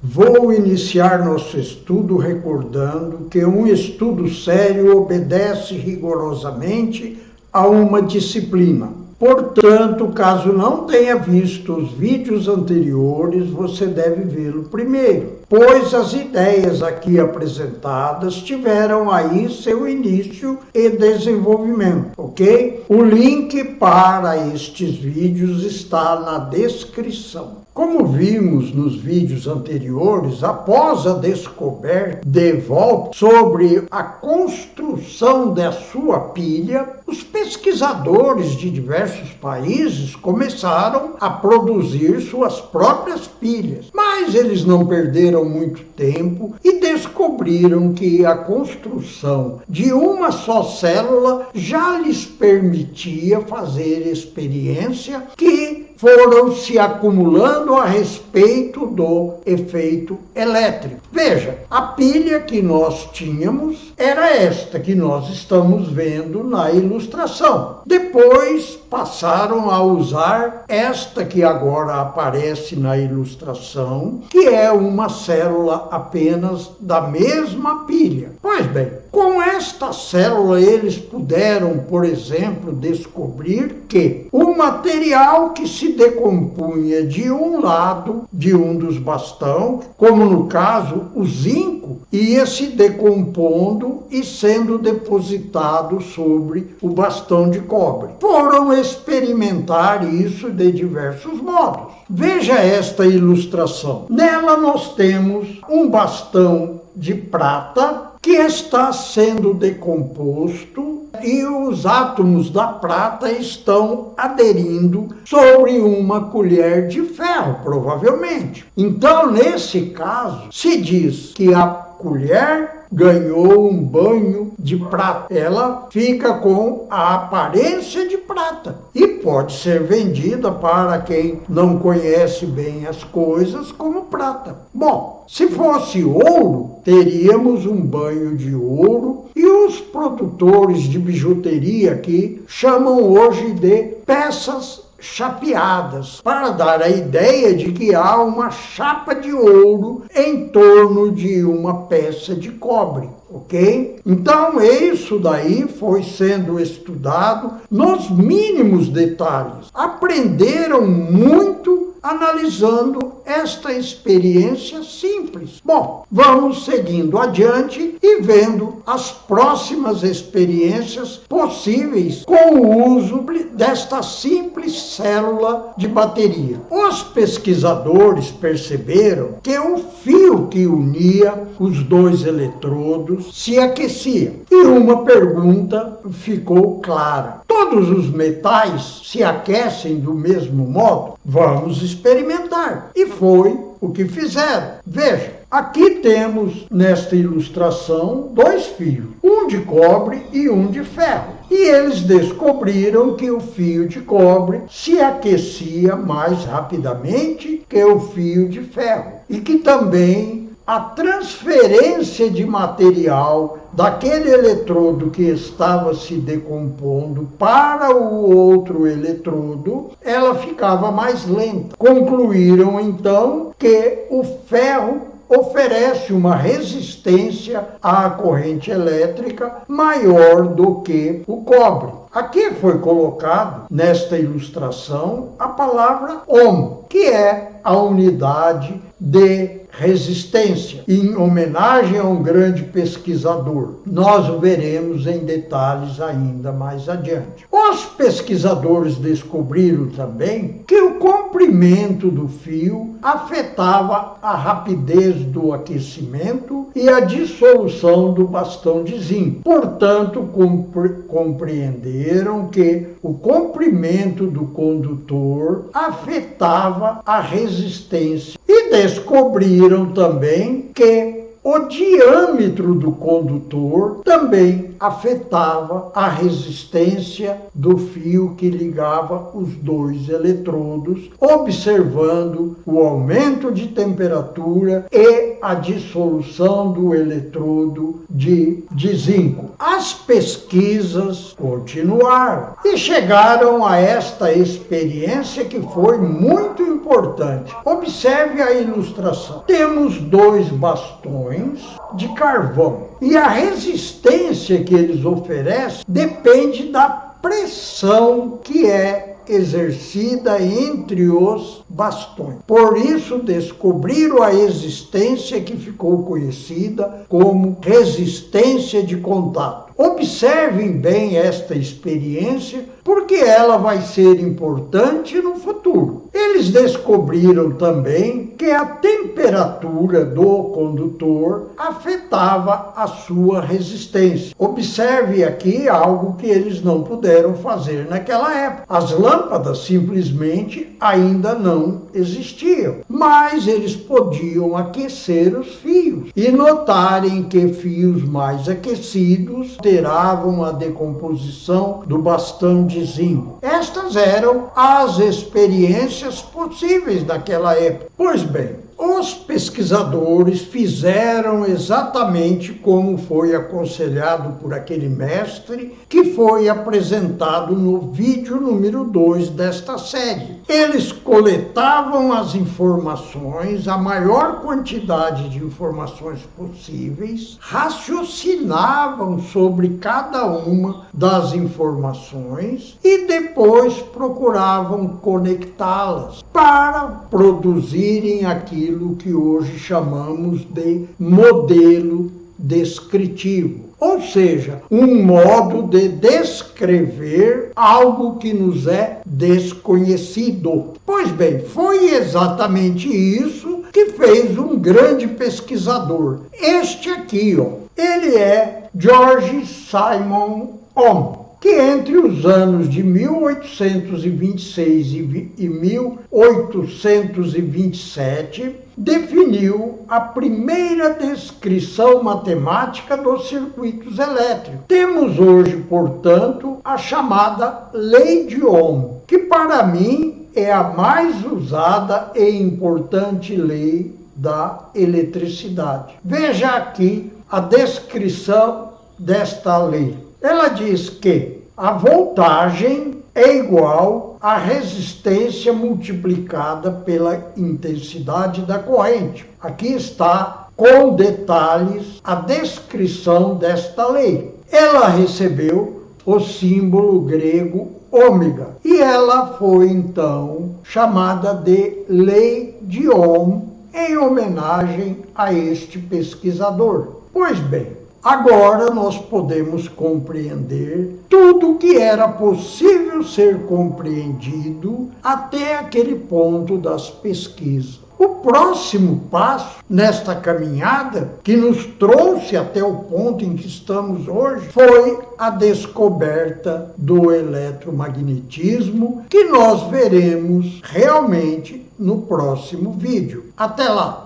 Vou iniciar nosso estudo recordando que um estudo sério obedece rigorosamente a uma disciplina. Portanto, caso não tenha visto os vídeos anteriores, você deve vê-lo primeiro, pois as ideias aqui apresentadas tiveram aí seu início e desenvolvimento, ok? O link para estes vídeos está na descrição. Como vimos nos vídeos anteriores, após a descoberta de Volta sobre a construção da sua pilha, os pesquisadores de diversos países começaram a produzir suas próprias pilhas. Mas eles não perderam muito tempo e descobriram que a construção de uma só célula já lhes permitia fazer experiência que foram se acumulando a respeito do efeito elétrico. Veja, a pilha que nós tínhamos era esta que nós estamos vendo na ilustração. Depois passaram a usar esta que agora aparece na ilustração, que é uma célula apenas da mesma pilha. Pois bem, com esta célula eles puderam, por exemplo, descobrir que o material que se decompunha de um lado de um dos bastões, como no caso o zinco, ia se decompondo e sendo depositado sobre o bastão de cobre. Foram experimentar isso de diversos modos. Veja esta ilustração. Nela nós temos um bastão de prata que está sendo decomposto e os átomos da prata estão aderindo sobre uma colher de ferro, provavelmente. Então, nesse caso, se diz que a colher ganhou um banho de prata. Ela fica com a aparência de prata e pode ser vendida para quem não conhece bem as coisas como prata. Bom, se fosse ouro, teríamos um banho de ouro e os produtores de bijuteria aqui chamam hoje de peças chapeadas, para dar a ideia de que há uma chapa de ouro em torno de uma peça de cobre, ok? Então isso daí foi sendo estudado nos mínimos detalhes. Aprenderam muito analisando esta experiência simples. Bom, vamos seguindo adiante e vendo as próximas experiências possíveis com o uso desta simples célula de bateria. Os pesquisadores perceberam que o fio que unia os dois eletrodos se aquecia. E uma pergunta ficou clara: todos os metais se aquecem do mesmo modo? Vamos experimentar. E foi o que fizeram. Veja, aqui temos nesta ilustração dois fios, um de cobre e um de ferro. E eles descobriram que o fio de cobre se aquecia mais rapidamente que o fio de ferro. E que também a transferência de material daquele eletrodo que estava se decompondo para o outro eletrodo, ela ficava mais lenta. Concluíram então que o ferro oferece uma resistência à corrente elétrica maior do que o cobre. Aqui foi colocado nesta ilustração a palavra ohm, que é a unidade de resistência, em homenagem a um grande pesquisador. Nós o veremos em detalhes ainda mais adiante. Os pesquisadores descobriram também que o comprimento do fio afetava a rapidez do aquecimento e a dissolução do bastão de zinco. Portanto, compreenderam que o comprimento do condutor afetava a resistência e descobriram também que O diâmetro do condutor também afetava a resistência do fio que ligava os dois eletrodos, observando o aumento de temperatura e a dissolução do eletrodo de zinco. As pesquisas continuaram e chegaram a esta experiência que foi muito importante. Observe a ilustração. Temos dois bastões de carvão e a resistência que eles oferecem depende da pressão que é exercida entre os bastões. Por isso descobriram a existência que ficou conhecida como resistência de contato. Observem bem esta experiência, porque ela vai ser importante no futuro. Eles descobriram também que a temperatura do condutor afetava a sua resistência. Observe aqui algo que eles não puderam fazer naquela época. As lâmpadas simplesmente ainda não existiam, mas eles podiam aquecer os fios e notarem que fios mais aquecidos alteravam a decomposição do bastão de zinco. Estas eram as experiências possíveis daquela época. Pois bem, os pesquisadores fizeram exatamente como foi aconselhado por aquele mestre que foi apresentado no vídeo número 2 desta série. Eles coletavam as informações, a maior quantidade de informações possíveis, raciocinavam sobre cada uma das informações e depois procuravam conectá-las para produzirem aquilo que hoje chamamos de modelo descritivo, ou seja, um modo de descrever algo que nos é desconhecido. Pois bem, foi exatamente isso que fez um grande pesquisador. Este aqui, ele é George Simon Ohm, que entre os anos de 1826 e 1827 definiu a primeira descrição matemática dos circuitos elétricos. Temos hoje, portanto, a chamada Lei de Ohm, que para mim é a mais usada e importante lei da eletricidade. Veja aqui a descrição desta lei. Ela diz que a voltagem é igual à resistência multiplicada pela intensidade da corrente. Aqui está, com detalhes, a descrição desta lei. Ela recebeu o símbolo grego ômega e ela foi então chamada de Lei de Ohm em homenagem a este pesquisador. Pois bem, agora nós podemos compreender tudo o que era possível ser compreendido até aquele ponto das pesquisas. O próximo passo nesta caminhada, que nos trouxe até o ponto em que estamos hoje, foi a descoberta do eletromagnetismo, que nós veremos realmente no próximo vídeo. Até lá!